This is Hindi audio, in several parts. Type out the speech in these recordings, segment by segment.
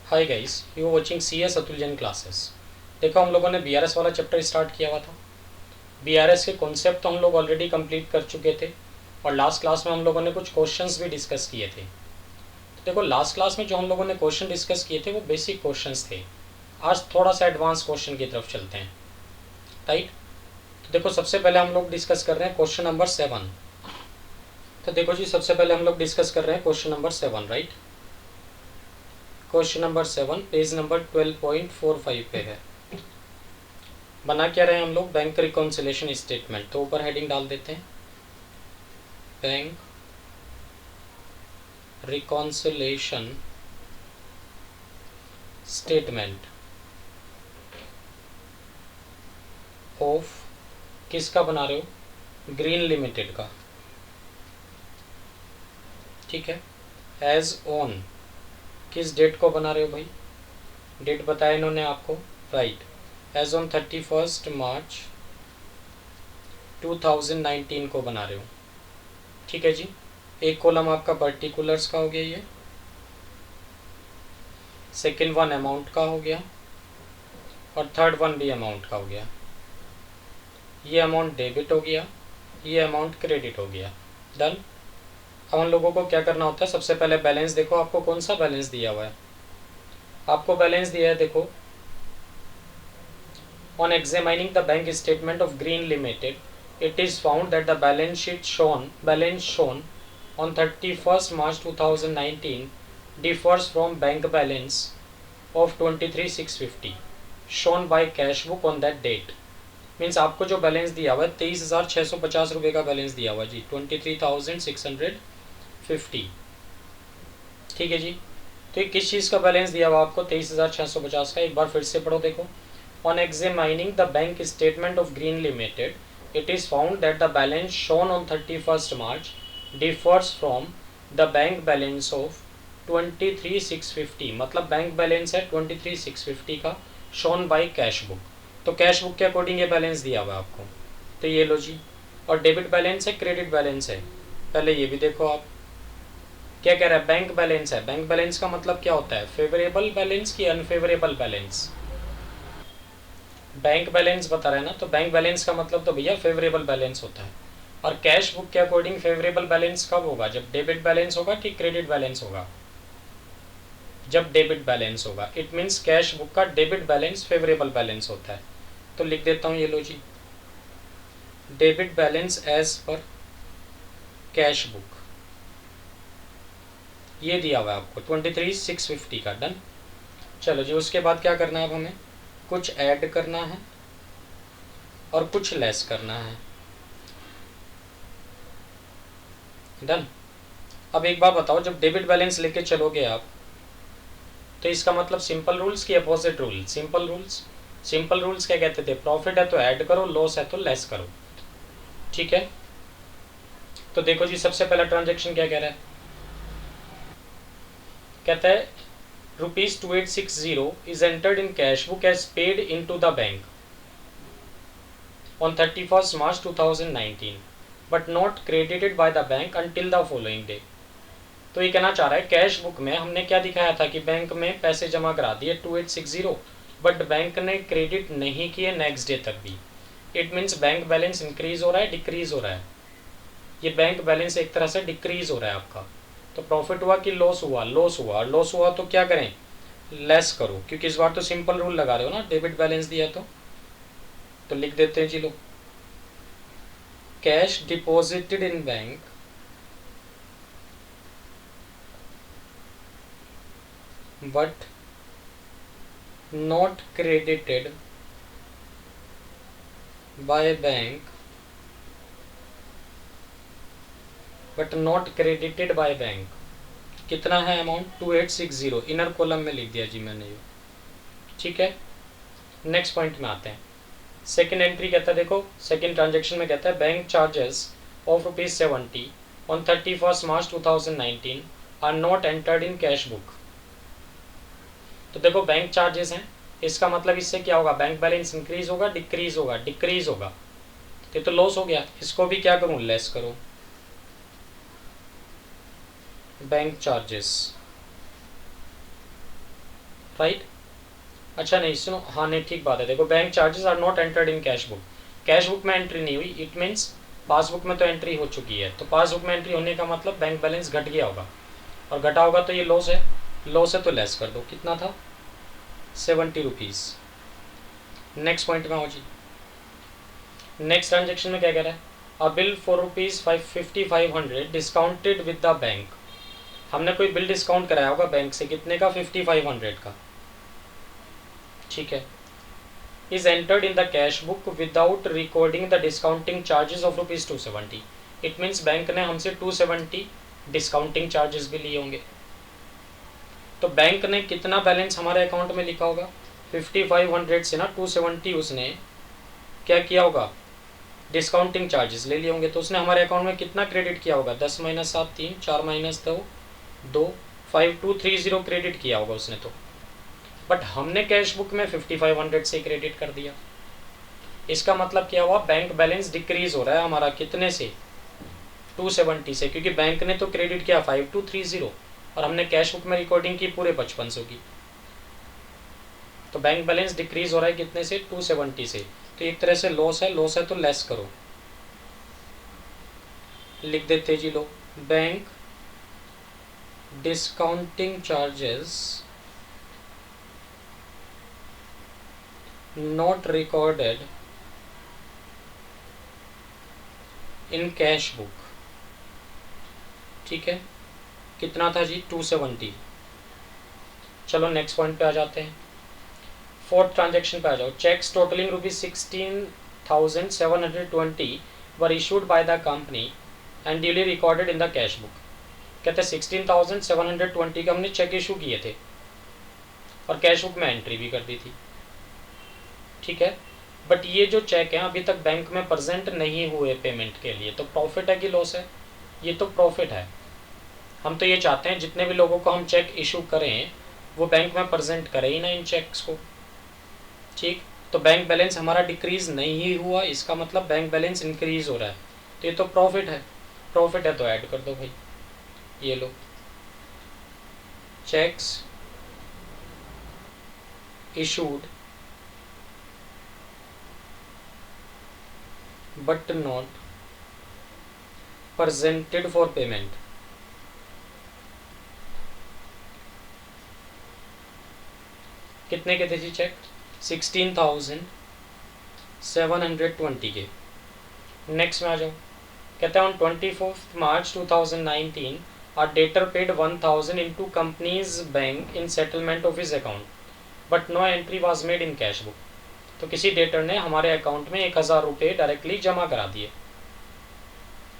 Hi guys, you are watching CS Atul Jain classes. देखो, हम लोगों ने बीआरएस वाला चैप्टर स्टार्ट किया हुआ था। बीआरएस के कॉन्सेप्ट तो हम लोग ऑलरेडी कंप्लीट कर चुके थे और लास्ट क्लास में हम लोगों ने कुछ क्वेश्चंस भी डिस्कस किए थे। तो देखो, लास्ट क्लास में जो हम लोगों ने क्वेश्चन डिस्कस किए थे वो बेसिक क्वेश्चंस थे। आज थोड़ा सा एडवांस क्वेश्चन की तरफ चलते हैं, राइट। तो देखो, सबसे पहले हम लोग डिस्कस कर रहे हैं क्वेश्चन नंबर 7। तो देखो जी, सबसे पहले हम लोग डिस्कस कर रहे हैं question number 7, right. Question number 7 page number 12.45 पे है। बना क्या रहे हैं हम लोग? Bank reconciliation statement. तो ऊपर हेडिंग डाल देते हैं, बैंक रिकॉन्सिलेशन स्टेटमेंट ऑफ, किसका बना रहे हो? ग्रीन लिमिटेड का, ठीक है। एज ऑन, किस डेट को बना रहे हो भाई? डेट बताया इन्होंने आपको, राइट। एज ऑन 31 मार्च 2019 को बना रहे हो, ठीक है जी। एक कॉलम आपका पर्टिकुलर्स का हो गया, ये सेकेंड वन अमाउंट का हो गया और थर्ड वन भी अमाउंट का हो गया। ये अमाउंट डेबिट हो गया, ये अमाउंट क्रेडिट हो गया, डन। अब हम लोगों को क्या करना होता है? सबसे पहले बैलेंस देखो, आपको कौन सा बैलेंस दिया हुआ है? आपको बैलेंस दिया है, देखो, on examining the bank statement of green limited it is found that the balance shown on 31st March 2019 differs from bank balance of 23,650 shown by cash book on that date। Means आपको जो बैलेंस दिया हुआ है 23,650 रुपये का बैलेंस दिया हुआ है जी, 23,650, ठीक है जी। तो ये किस चीज़ का बैलेंस दिया हुआ आपको? 23,650 का। एक बार फिर से पढ़ो, देखो। On examining the bank statement of green limited it is found that the balance shown on 31st March differs from the bank balance of 23,650। मतलब बैंक बैलेंस है 23,650 का, शोन बाय कैश बुक। तो कैश बुक के अकॉर्डिंग ये बैलेंस दिया हुआ है आपको, तो ये लो जी। और डेबिट बैलेंस है, क्रेडिट बैलेंस है, पहले ये भी देखो आप। क्या कह रहा है? बैंक बैलेंस है। बैंक बैलेंस का मतलब क्या होता है? फेवरेबल बैलेंस की अनफेवरेबल बैलेंस? बैंक बैलेंस बता रहे हैं ना, तो बैंक बैलेंस का मतलब तो भैया फेवरेबल बैलेंस होता है। और कैश बुक के अकॉर्डिंग फेवरेबल बैलेंस कब होगा? जब डेबिट बैलेंस होगा कि क्रेडिट बैलेंस होगा? जब डेबिट बैलेंस होगा। इट मीन्स कैश बुक का डेबिट बैलेंस फेवरेबल बैलेंस होता है। तो लिख देता हूँ, ये लो जी, debit balance as per cash book, ये दिया हुआ है आपको 23,650 का, डन। चलो जी, उसके बाद क्या करना है? अब हमें कुछ ऐड करना है और कुछ लेस करना है, डन। अब एक बात बताओ, जब डेबिट बैलेंस लेके चलोगे आप, तो इसका मतलब सिंपल रूल्स की अपोजिट रूल? सिंपल रूल्स क्या कहते थे? प्रॉफिट है तो ऐड करो, लॉस है तो लेस करो, ठीक है। तो देखो जी, सबसे पहला ट्रांजेक्शन क्या कह रहा है? कहता है ₹2860 is entered in cash book as paid into the bank on 31st March 2019 but not credited by the bank until the following day। तो ये कहना चाह रहा है, कैश बुक में हमने क्या दिखाया था कि बैंक में पैसे जमा करा दिए 2860, बट बैंक ने क्रेडिट नहीं किए नेक्स्ट डे तक भी। It means bank balance increase हो रहा है, डिक्रीज हो रहा है? ये बैंक बैलेंस एक तरह से डिक्रीज हो रहा है आपका। तो प्रॉफिट हुआ कि लॉस हुआ? लॉस हुआ। लॉस हुआ तो क्या करें? लेस करो, क्योंकि इस बार तो सिंपल रूल लगा रहे हो ना, डेबिट बैलेंस दिया तो लिख देते हैं जी, लो, cash deposited in bank but not credited by bank कितना है अमाउंट? 2860, इनर कॉलम में लिख दिया जी मैंने ये, ठीक है। नेक्स्ट पॉइंट में आते हैं। सेकेंड एंट्री कहता है, देखो, सेकेंड ट्रांजेक्शन में कहता है bank charges of ₹70 on 31st March 2019 are not entered in cash book. तो देखो, बैंक चार्जेस हैं, इसका मतलब इससे क्या होगा? बैंक बैलेंस इंक्रीज होगा, डिक्रीज होगा? डिक्रीज होगा। तो लॉस हो गया, इसको भी क्या करूं? लेस करो। Bank charges right. अच्छा नहीं सुनो, हाँ नहीं ठीक बात है। देखो bank charges are not entered in cash book, cash book में एंट्री नहीं हुई, इट मीन्स पासबुक में तो एंट्री हो चुकी है। तो पासबुक में एंट्री होने का मतलब बैंक बैलेंस घट गया होगा, और घटा होगा तो ये लॉस है, लॉस है तो लेस कर दो। कितना था? 70 रुपीज़। नेक्स्ट पॉइंट में आओ जी। नेक्स्ट ट्रांजेक्शन में क्या कह रहा है? अ bill for rupees 5500 discounted with the bank. हमने कोई बिल डिस्काउंट कराया होगा बैंक से, कितने का? 5500 का, ठीक है। Is entered in the cash book without recording the discounting charges of rupees 270। It means bank ने हमसे 270 डिस्काउंटिंग चार्जेस भी लिए होंगे। तो बैंक ने कितना बैलेंस हमारे अकाउंट में लिखा होगा? 5500 से ना 270 उसने क्या किया होगा? डिस्काउंटिंग चार्जेस ले लिए होंगे। तो उसने हमारे अकाउंट में कितना क्रेडिट किया होगा? 10 माइनस 7 3, 4 माइनस 2 5230 क्रेडिट किया होगा उसने। तो बट हमने कैश बुक में 5500 से क्रेडिट कर दिया। इसका मतलब क्या हुआ? बैंक बैलेंस डिक्रीज हो रहा है हमारा, कितने से? 270 से, क्योंकि बैंक ने तो क्रेडिट किया 5230 और हमने कैश बुक में रिकॉर्डिंग की पूरे 5500 की। तो बैंक बैलेंस डिक्रीज हो रहा है कितने से? 270 से। तो एक तरह से लॉस है, लॉस है तो लेस करो, लिख देते जी लो। Bank discounting charges not recorded in cash book, ठीक है। कितना था जी? 270। चलो नेक्स्ट पॉइंट पे आ जाते हैं, फोर्थ ट्रांजेक्शन पे आ जाओ। Cheques totalling ₹16,720 were issued by the company and duly recorded in the cash book. कहते हैं 16,720 के हमने चेक इशू किए थे और कैश बुक में एंट्री भी कर दी थी, ठीक है। बट ये जो चेक हैं अभी तक बैंक में प्रेजेंट नहीं हुए पेमेंट के लिए, तो प्रॉफिट है कि लॉस है? ये तो प्रॉफिट है। हम तो ये चाहते हैं जितने भी लोगों को हम चेक इशू करें वो बैंक में प्रेजेंट करें ही ना इन चेक्स को, ठीक। तो बैंक बैलेंस हमारा डिक्रीज नहीं हुआ, इसका मतलब बैंक बैलेंस इंक्रीज हो रहा है, तो ये तो प्रॉफिट है। प्रॉफिट है तो ऐड कर दो भाई, ये लो। Cheques issued but not presented for payment, कितने के थे जी चेक? 16,720 के। नेक्स्ट में आ जाओ। कहते हैं on 24 March 2019 our debtor paid 1000 into company's bank in settlement of his account but no entry was made in cash book। तो किसी डेटर ने हमारे अकाउंट में 1000 रुपये डायरेक्टली जमा करा दिए,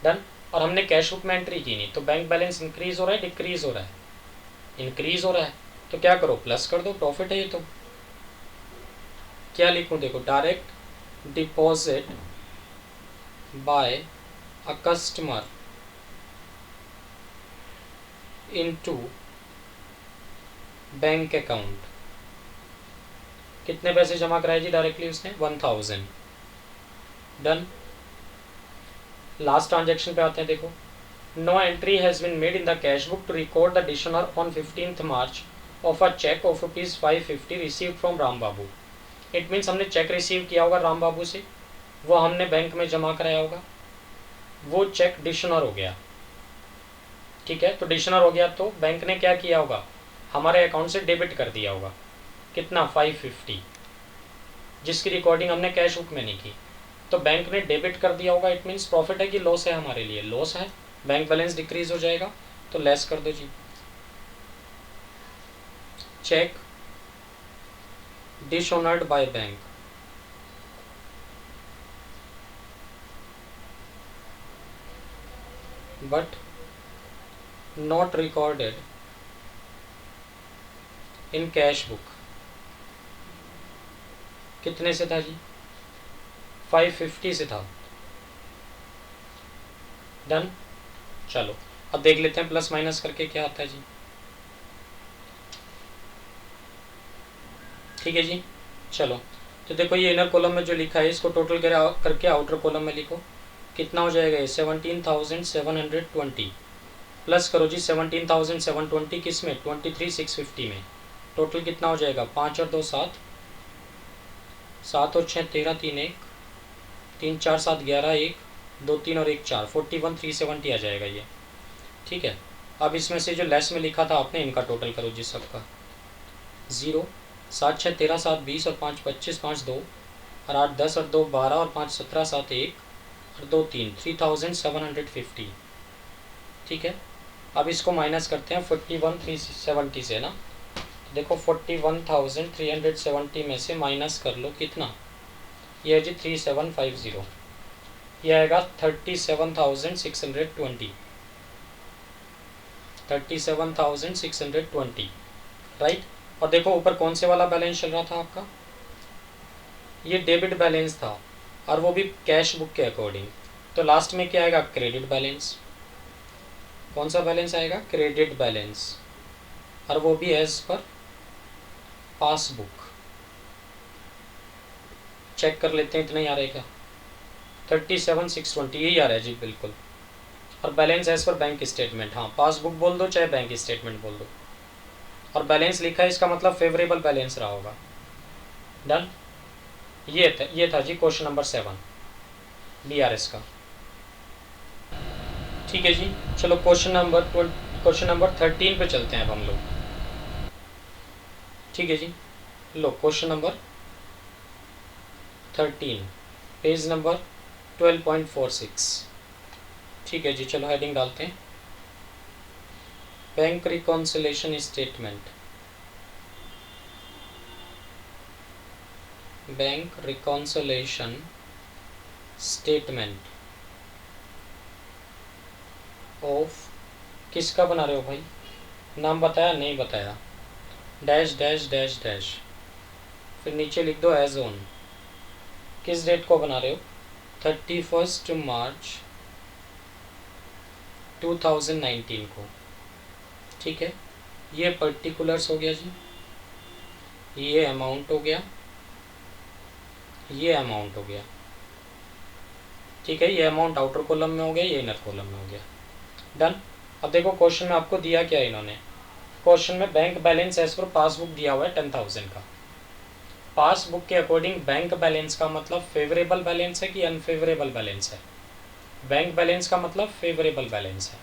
डन, और हमने कैश बुक में एंट्री की नहीं। तो बैंक बैलेंस इंक्रीज हो रहा है डिक्रीज हो रहा है? इंक्रीज हो रहा है। तो क्या करो? प्लस कर दो, प्रॉफिट है ये तो। क्या लिखूं? देखो, direct deposit by a customer into bank account. कितने पैसे जमा कराए जी डायरेक्टली उसने? 1000, डन। लास्ट ट्रांजेक्शन पे आते हैं। देखो, no entry has been made in the cash book to record the dishonour on 15 March of a cheque of ₹550 receive from Ram Babu. It means हमने चेक रिसीव किया होगा राम बाबू से, वो हमने बैंक में जमा कराया होगा, वो चेक डिशनर हो गया, ठीक है। तो डिशनर हो गया तो बैंक ने क्या किया होगा? हमारे अकाउंट से डेबिट कर दिया होगा। कितना? 550, जिसकी रिकॉर्डिंग हमने कैश बुक में नहीं की। तो बैंक ने डेबिट कर दिया होगा, इट मीन्स प्रॉफिट है कि लॉस है? हमारे लिए लॉस है, बैंक बैलेंस डिक्रीज हो जाएगा, तो लेस कर दो जी। Cheque dishonoured by bank, but not recorded in cash book. कितने से था जी? 550 से था, डन। चलो अब देख लेते हैं प्लस माइनस करके क्या आता है जी, ठीक है जी। चलो तो देखो, ये इनर कॉलम में जो लिखा है इसको टोटल करके आउटर कॉलम में लिखो। कितना हो जाएगा ये? 17,720 प्लस करो जी 17,720 किस में? 23,650 में। टोटल कितना हो जाएगा, 5 और 2 7, 7 और 6 13, 3 1, 3 4 7 11, 1 2 3 और 1 4, 41 370 आ जाएगा ये। ठीक है, अब इसमें से जो लेस में लिखा था आपने, इनका टोटल करो जी सबका। 0 7 6 13 7 20 और 5 25, 5 2 और 8 10 और 2 12 और 5 17 7 1 और 2 3, 3750। ठीक है, अब इसको माइनस करते हैं 41 370 से ना। देखो 41,370 में से माइनस कर लो कितना, ये है जी 3750, ये आएगा 37,620, 37,620 राइट। और देखो ऊपर कौन से वाला बैलेंस चल रहा था आपका, ये डेबिट बैलेंस था, और वो भी कैश बुक के अकॉर्डिंग। तो लास्ट में क्या आएगा, क्रेडिट बैलेंस। कौन सा बैलेंस आएगा, क्रेडिट बैलेंस, और वो भी एज पर पासबुक। चेक कर लेते हैं इतना ही आ रहेगा, 37,620 यही आ रहा है जी बिल्कुल। और balance as per bank statement, हाँ पासबुक बोल दो चाहे बैंक स्टेटमेंट बोल दो, और बैलेंस लिखा है इसका मतलब फेवरेबल बैलेंस रहा होगा। डन, ये था जी क्वेश्चन नंबर 7 BRS का। ठीक है जी, चलो क्वेश्चन नंबर 13 पे चलते हैं अब हम लोग। ठीक है जी, लो क्वेश्चन नंबर 13, पेज नंबर 12.46। ठीक है जी, चलो हेडिंग डालते हैं, bank reconciliation statement. Bank reconciliation statement of, किसका बना रहे हो भाई, नाम बताया नहीं बताया, डैश डैश डैश डैश, फिर नीचे लिख दो एज ऑन, किस डेट को बना रहे हो, 31 मार्च 2019 को। ठीक है, ये पर्टिकुलर्स हो गया जी, ये अमाउंट हो गया, ये अमाउंट हो गया। ठीक है, ये अमाउंट आउटर कॉलम में हो गया, ये इनर कॉलम में हो गया। डन। अब देखो क्वेश्चन में आपको दिया क्या है इन्होंने, क्वेश्चन में bank balance as per passbook दिया हुआ है 10,000 का। पासबुक के अकॉर्डिंग बैंक बैलेंस का मतलब फेवरेबल बैलेंस है कि अनफेवरेबल बैलेंस है, बैंक बैलेंस का मतलब फेवरेबल बैलेंस है।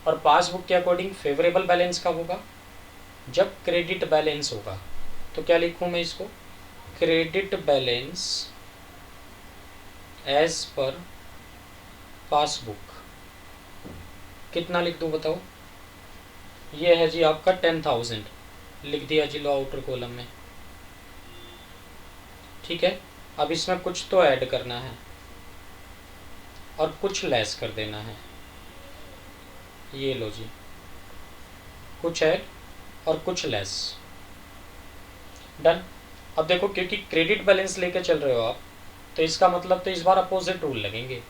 और पासबुक के अकॉर्डिंग फेवरेबल बैलेंस कब होगा, जब क्रेडिट बैलेंस होगा। तो क्या लिखूं मैं इसको, credit balance as per passbook, कितना लिख दूं बताओ, ये है जी आपका 10,000, लिख दिया जी लो आउटर कॉलम में। ठीक है, अब इसमें कुछ तो ऐड करना है और कुछ लेस कर देना है, ये लो जी, कुछ ऐड और कुछ लेस। डन। अब देखो क्योंकि क्रेडिट बैलेंस लेके चल रहे हो आप, तो इसका मतलब तो इस बार अपोजिट रूल लगेंगे।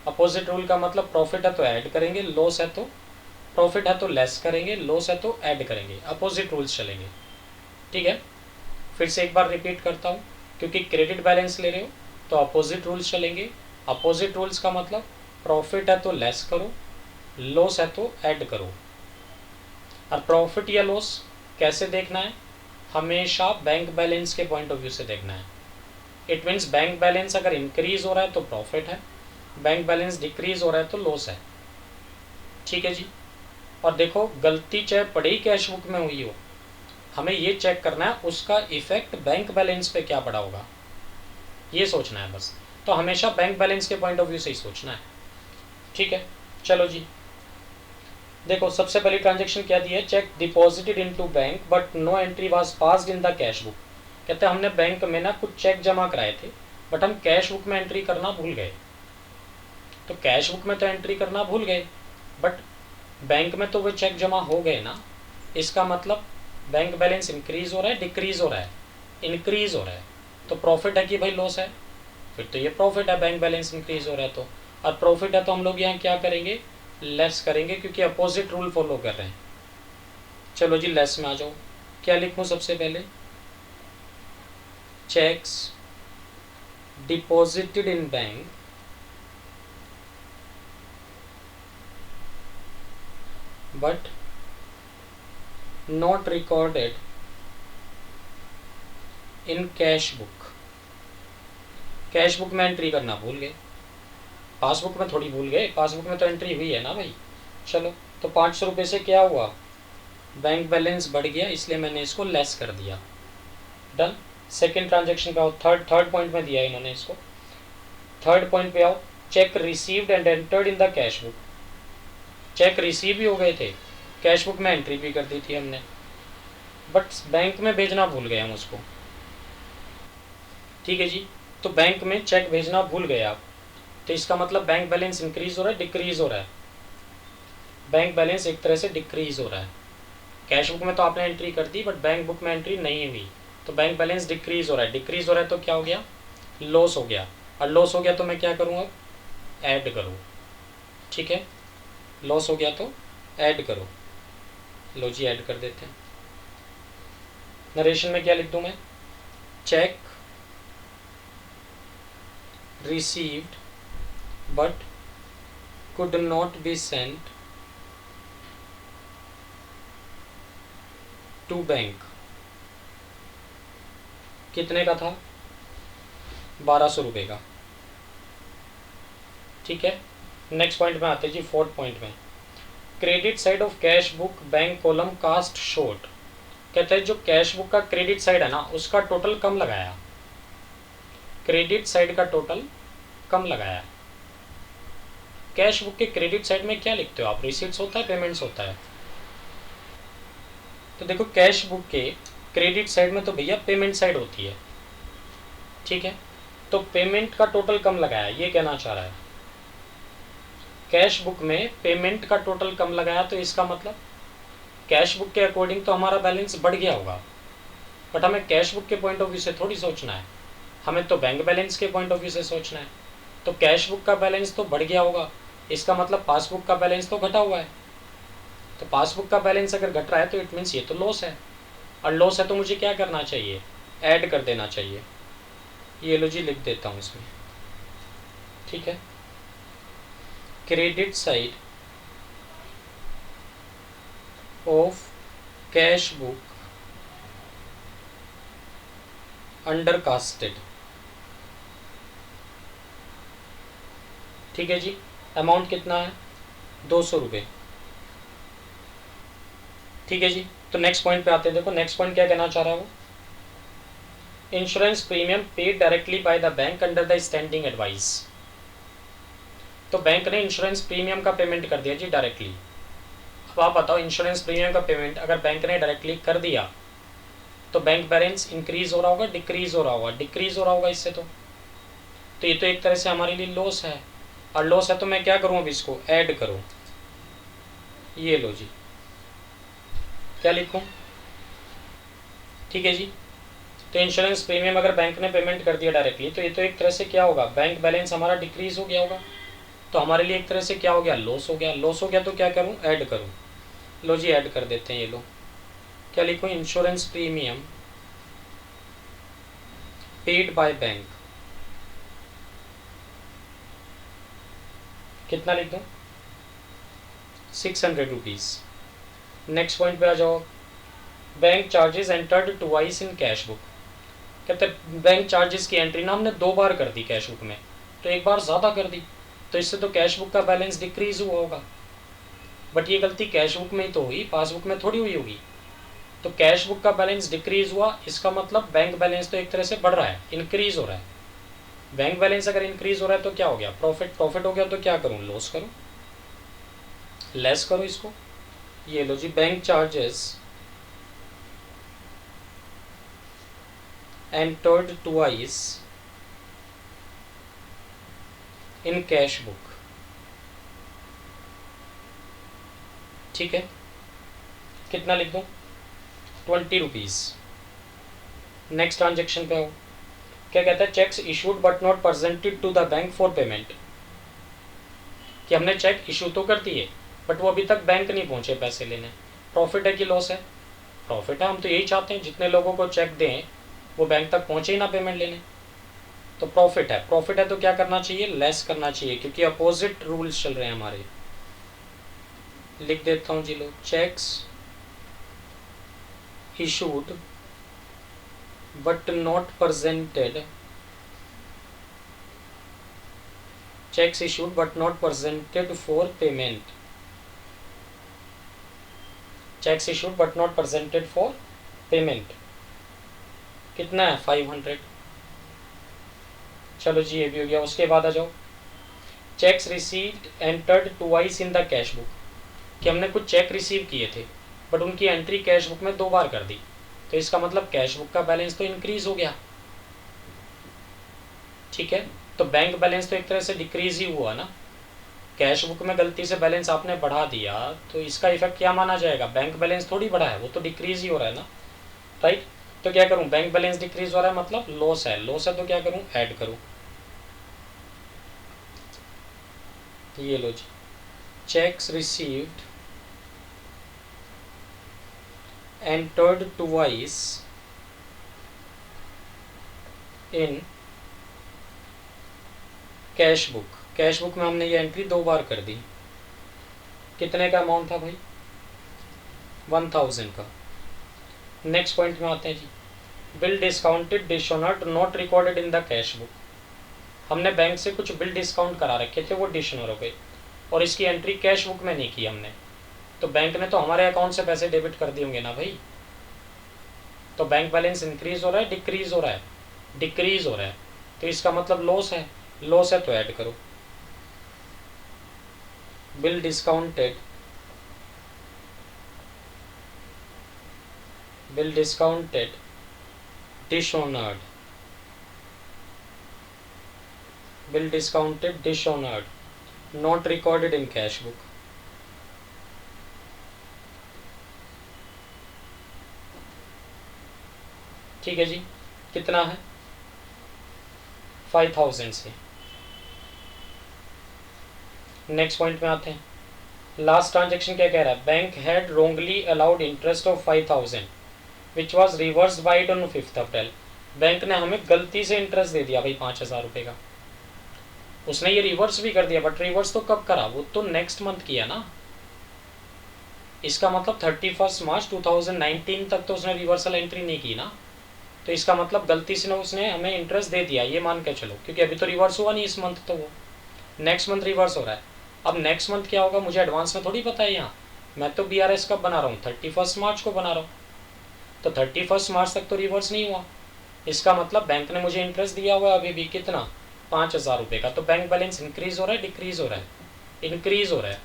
अपोजिट रूल का मतलब प्रॉफिट है तो ऐड करेंगे, लॉस है तो, प्रॉफिट है तो लेस करेंगे, लॉस है तो ऐड करेंगे, अपोजिट रूल्स चलेंगे। ठीक है, फिर से एक बार रिपीट करता हूँ, क्योंकि क्रेडिट बैलेंस ले रहे हो तो अपोजिट रूल्स चलेंगे। अपोजिट रूल्स का मतलब प्रॉफिट है तो लेस करो, लॉस है तो ऐड करो। और प्रॉफिट या लॉस कैसे देखना है, हमेशा बैंक बैलेंस के पॉइंट ऑफ व्यू से देखना है। इट मीन्स बैंक बैलेंस अगर इंक्रीज हो रहा है तो प्रॉफिट है, बैंक बैलेंस डिक्रीज हो रहा है तो लॉस है। ठीक है जी, और देखो गलती चाहे पड़ी कैश बुक में हुई हो, हमें ये चेक करना है उसका इफेक्ट बैंक बैलेंस पे क्या पड़ा होगा, ये सोचना है बस। तो हमेशा बैंक बैलेंस के पॉइंट ऑफ व्यू से ही सोचना है। ठीक है, चलो जी, देखो सबसे पहली ट्रांजेक्शन क्या दी है, cheque deposited into bank but no entry was passed in the cash book. कहते हैं हमने बैंक में ना कुछ चेक जमा कराए थे, बट हम कैश बुक में एंट्री करना भूल गए। तो कैश बुक में तो एंट्री करना भूल गए, बट बैंक में तो वो चेक जमा हो गए ना। इसका मतलब बैंक बैलेंस इंक्रीज हो रहा है, डिक्रीज हो रहा है, इंक्रीज हो रहा है। तो प्रॉफिट है कि भाई लॉस है, फिर तो ये प्रॉफिट है, बैंक बैलेंस इंक्रीज हो रहा है तो। और प्रॉफिट है तो हम लोग यहाँ क्या करेंगे, लेस करेंगे, क्योंकि अपोजिट रूल फॉलो कर रहे हैं। चलो जी लेस में आ जाओ, क्या लिखूं सबसे पहले, checks deposited in bank but not recorded in cash book. Cash book में एंट्री करना भूल गए, पासबुक में थोड़ी भूल गए, पासबुक में तो एंट्री हुई है ना भाई। चलो, तो 500 रुपये से क्या हुआ, बैंक बैलेंस बढ़ गया, इसलिए मैंने इसको लेस कर दिया। डन। सेकेंड ट्रांजेक्शन पे आओ, थर्ड पॉइंट में दिया इन्होंने इसको। थर्ड पॉइंट पे आओ, check received and entered in the cash book. Check receive भी हो गए थे, कैश बुक में एंट्री भी कर दी थी हमने, बट बैंक में भेजना भूल गए हम उसको। ठीक है जी, तो बैंक में चेक भेजना भूल गए आप, तो इसका मतलब बैंक बैलेंस इंक्रीज हो रहा है डिक्रीज हो रहा है। बैंक बैलेंस एक तरह से डिक्रीज हो रहा है। कैश बुक में तो आपने एंट्री कर दी, बट बैंक बुक में एंट्री नहीं हुई, तो बैंक बैलेंस डिक्रीज हो रहा है। डिक्रीज हो रहा है तो क्या हो गया, लॉस हो गया। और लॉस हो गया तो मैं क्या करूँगा, ऐड करूँ। ठीक है, लॉस हो गया तो ऐड करो। लो जी, ऐड कर देते हैं। नरेशन में क्या लिख दूँ मैं, cheque received but could not be sent to bank. कितने का था, 1200 रुपये का। ठीक है, नेक्स्ट पॉइंट में आते हैं जी, फोर्थ पॉइंट में। Credit side of cash book bank column cast short. कहते हैं जो कैश बुक का क्रेडिट साइड है ना, उसका टोटल कम लगाया, क्रेडिट साइड का टोटल कम लगाया। कैश बुक के क्रेडिट साइड में क्या लिखते हो आप, रिसीट्स होता है, पेमेंट्स होता है। तो देखो, कैश बुक के क्रेडिट साइड में तो भैया पेमेंट साइड होती है। ठीक है, तो पेमेंट का टोटल कम लगाया, ये कहना चाह रहा है। कैश बुक में पेमेंट का टोटल कम लगाया, तो इसका मतलब कैश बुक के अकॉर्डिंग तो हमारा बैलेंस बढ़ गया होगा, बट हमें कैश बुक के पॉइंट ऑफ व्यू से थोड़ी सोचना है, हमें तो बैंक बैलेंस के पॉइंट ऑफ व्यू से सोचना है। तो कैश बुक का बैलेंस तो बढ़ गया होगा, इसका मतलब पासबुक का बैलेंस तो घटा हुआ है। तो पासबुक का बैलेंस अगर घट रहा है तो इट मीन्स ये तो लॉस है, और लॉस है तो मुझे क्या करना चाहिए, ऐड कर देना चाहिए। ये लो जी, लिख देता हूँ इसमें। ठीक है, credit side of cash book under casted. ठीक है जी, अमाउंट कितना है, 200 रुपये। ठीक है जी, तो नेक्स्ट पॉइंट पे आते हैं। देखो नेक्स्ट पॉइंट क्या कहना चाह रहा है वो, insurance premium paid directly by the bank under the standing advice. तो बैंक ने इंश्योरेंस प्रीमियम का पेमेंट कर दिया जी डायरेक्टली। अब आप बताओ, इंश्योरेंस प्रीमियम का पेमेंट अगर बैंक ने डायरेक्टली कर दिया तो बैंक बैलेंस इंक्रीज हो रहा होगा, डिक्रीज हो रहा होगा, डिक्रीज हो रहा होगा इससे। तो ये तो एक तरह से हमारे लिए लॉस है, और लॉस है तो मैं क्या करूँ, अब इसको ऐड करूँ। ये लो जी, क्या लिखूँ, ठीक है जी। तो इंश्योरेंस प्रीमियम अगर बैंक ने पेमेंट कर दिया डायरेक्टली, तो ये तो एक तरह से क्या होगा, बैंक बैलेंस हमारा डिक्रीज हो गया होगा, तो हमारे लिए एक तरह से क्या हो गया, लॉस हो गया। लॉस हो गया तो क्या करूँ, ऐड करूँ। लो जी, ऐड कर देते हैं। ये लो, क्या लिखूँ, insurance premium paid by bank. कितना लिख दूँ, 600 रुपीज़। नेक्स्ट पॉइंट पे आ जाओ, bank charges entered twice in cash book. कहते हैं बैंक चार्जेस की एंट्री ना हमने 2 बार कर दी कैश बुक में, तो एक बार ज़्यादा कर दी, तो इससे तो कैश बुक का बैलेंस डिक्रीज हुआ होगा, बट ये गलती कैश बुक में ही तो हुई, पासबुक में थोड़ी हुई होगी। तो कैश बुक का बैलेंस डिक्रीज हुआ, इसका मतलब बैंक बैलेंस तो एक तरह से बढ़ रहा है, इंक्रीज हो रहा है। बैंक बैलेंस अगर इंक्रीज हो रहा है तो क्या हो गया, प्रॉफिट। प्रॉफिट हो गया तो क्या करूँ, लॉस करूँ, लेस करो इसको। ये लो जी, bank charges entered twice in cash book. ठीक है, कितना लिख दूँ, 20 रुपीज़। नेक्स्ट ट्रांजेक्शन पे आओ, क्या कहता है, cheques issued but not presented to the bank for payment. कि हमने चेक इशू तो कर दिए, बट वो अभी तक बैंक नहीं पहुंचे पैसे लेने। प्रॉफिट है कि लॉस है, प्रॉफिट है। हम तो यही चाहते हैं जितने लोगों को चेक दें वो बैंक तक पहुंचे ही ना पेमेंट लेने, तो प्रॉफिट है। प्रॉफिट है तो क्या करना चाहिए, लेस करना चाहिए, क्योंकि अपोजिट रूल्स चल रहे हैं हमारे। लिख देता हूँ जी लो, cheques issued but not presented, checks issued but not presented for payment, checks issued but not presented for payment, कितना है 500। चलो जी ये भी हो गया। उसके बाद आ जाओ, cheques received entered twice in the cash book, कि हमने कुछ चेक रिसीव किए थे बट उनकी एंट्री कैश बुक में 2 बार कर दी, तो इसका मतलब कैश बुक का बैलेंस तो इंक्रीज हो गया। ठीक है, तो बैंक बैलेंस तो एक तरह से डिक्रीज ही हुआ ना, कैश बुक में गलती से बैलेंस आपने बढ़ा दिया तो इसका इफेक्ट क्या माना जाएगा, बैंक बैलेंस थोड़ी बढ़ा है, वो तो डिक्रीज ही हो रहा है ना, राइट। तो क्या करूं, बैंक बैलेंस डिक्रीज हो रहा है मतलब लॉस है, लॉस है तो क्या करूं, ऐड करूं। ये लो जी, cheques received entered twice in cash book, cash book में हमने ये एंट्री 2 बार कर दी। कितने का अमाउंट था भाई, 1000 का। नेक्स्ट पॉइंट में आते हैं जी, bill discounted dishonoured not recorded in the cash book, हमने बैंक से कुछ बिल डिस्काउंट करा रखे थे, वो डिसऑनर हो गए और इसकी एंट्री कैश बुक में नहीं की हमने, तो बैंक ने तो हमारे अकाउंट से पैसे डेबिट कर दिए होंगे ना भाई। तो बैंक बैलेंस इंक्रीज हो रहा है डिक्रीज हो रहा है, डिक्रीज हो रहा है, तो इसका मतलब लॉस है, लॉस है तो ऐड करो। Bill discounted, bill discounted dishonoured, bill discounted dishonoured not recorded in cash book. ठीक है जी, कितना है 5000 से। नेक्स्ट पॉइंट में आते हैं, लास्ट ट्रांजेक्शन क्या कह रहा है, bank had wrongly allowed interest of 5000 which was reversed by on 5 April, bank ने हमें गलती से इंटरेस्ट दे दिया भाई 5000 रुपये का, उसने ये रिवर्स भी कर दिया बट रिवर्स तो कब करा, वो तो नेक्स्ट मंथ किया ना, इसका मतलब 31 मार्च 2019 तक तो उसने रिवर्सल एंट्री नहीं की ना, तो इसका मतलब गलती से उसने हमें इंटरेस्ट दे दिया, ये मान के चलो, क्योंकि अभी तो रिवर्स हुआ नहीं इस मंथ, तो वो नेक्स्ट मंथ रिवर्स हो रहा है। अब नेक्स्ट मंथ क्या होगा मुझे एडवांस में थोड़ी पता है, यहाँ मैं तो BRS कब बना रहा हूँ, 31 मार्च को बना रहा हूँ, तो 31 मार्च तक तो रिवर्स नहीं हुआ, इसका मतलब बैंक ने मुझे इंटरेस्ट दिया हुआ है अभी भी, कितना 5000 रुपये का, तो बैंक बैलेंस इंक्रीज हो रहा है डिक्रीज हो रहा है, इंक्रीज हो रहा है,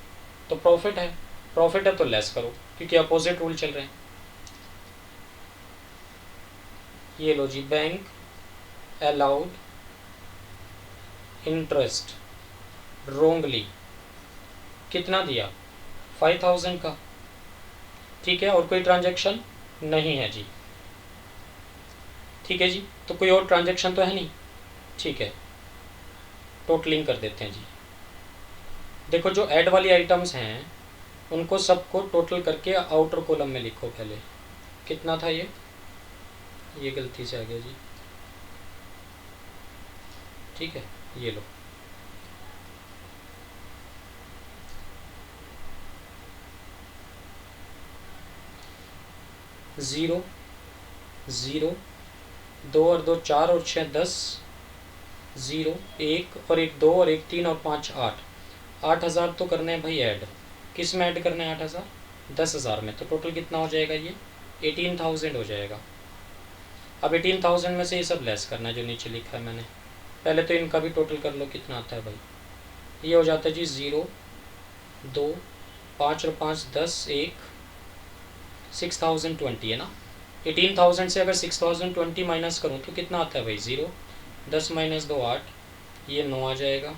तो प्रॉफिट है, प्रॉफिट है तो लेस करो, क्योंकि अपोजिट रूल चल रहे हैं। ये लो जी, बैंक अलाउड इंटरेस्ट रोंगली, कितना दिया 5000 का, ठीक है, और कोई ट्रांजैक्शन नहीं है जी, ठीक है जी, तो कोई और ट्रांजैक्शन तो है नहीं, ठीक है, टोटलिंग कर देते हैं जी। देखो जो ऐड वाली आइटम्स हैं उनको सबको टोटल करके आउटर कॉलम में लिखो पहले, कितना था ये गलती से आ गया जी, ठीक है, ये लो, ज़ीरो ज़ीरो, 2 और 2 4 और 6 10, 0 1 और 1 2 और 1 3 और 5 8, 8000 तो करने हैं भाई ऐड, किस में ऐड करने हैं 8000, 10000 में, तो टोटल कितना हो जाएगा ये 18000 हो जाएगा। अब 18000 में से ये सब लेस करना है जो नीचे लिखा है मैंने, पहले तो इनका भी टोटल कर लो कितना आता है भाई, ये हो जाता है जी 0 2 5 और 5 10 1 6020 है ना, 18000 से अगर 6020 माइनस करूँ तो कितना आता है भाई 0, 10 माइनस 2 8, ये 9 आ जाएगा,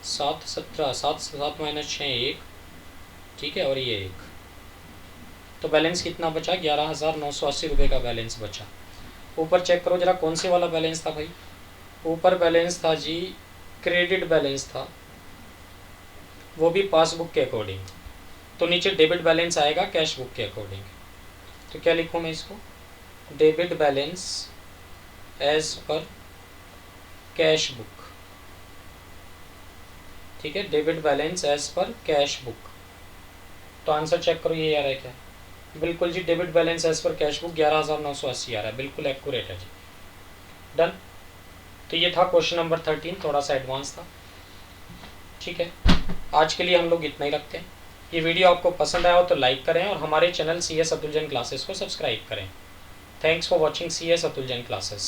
7 17 7 7 माइनस 6 1, ठीक है, और ये 1, तो बैलेंस कितना बचा 11980 रुपये का बैलेंस बचा। ऊपर चेक करो जरा कौन से वाला बैलेंस था भाई, ऊपर बैलेंस था जी क्रेडिट बैलेंस था, वो भी पासबुक के अकॉर्डिंग, तो नीचे डेबिट बैलेंस आएगा कैश बुक के अकॉर्डिंग, तो क्या लिखूँ मैं इसको, debit balance as per cash book, ठीक है, debit balance as per cash book, तो आंसर चेक करो ये आ रहा है क्या, बिल्कुल जी debit balance as per cash book 11980 आ रहा है, बिल्कुल एक्यूरेट है जी, डन। तो ये था क्वेश्चन नंबर 13, थोड़ा सा एडवांस था। ठीक है, आज के लिए हम लोग इतना ही रखते हैं। ये वीडियो आपको पसंद आया हो तो लाइक करें और हमारे channel CS Atul Jain classes को सब्सक्राइब करें। Thanks for watching CS Atul Jain classes.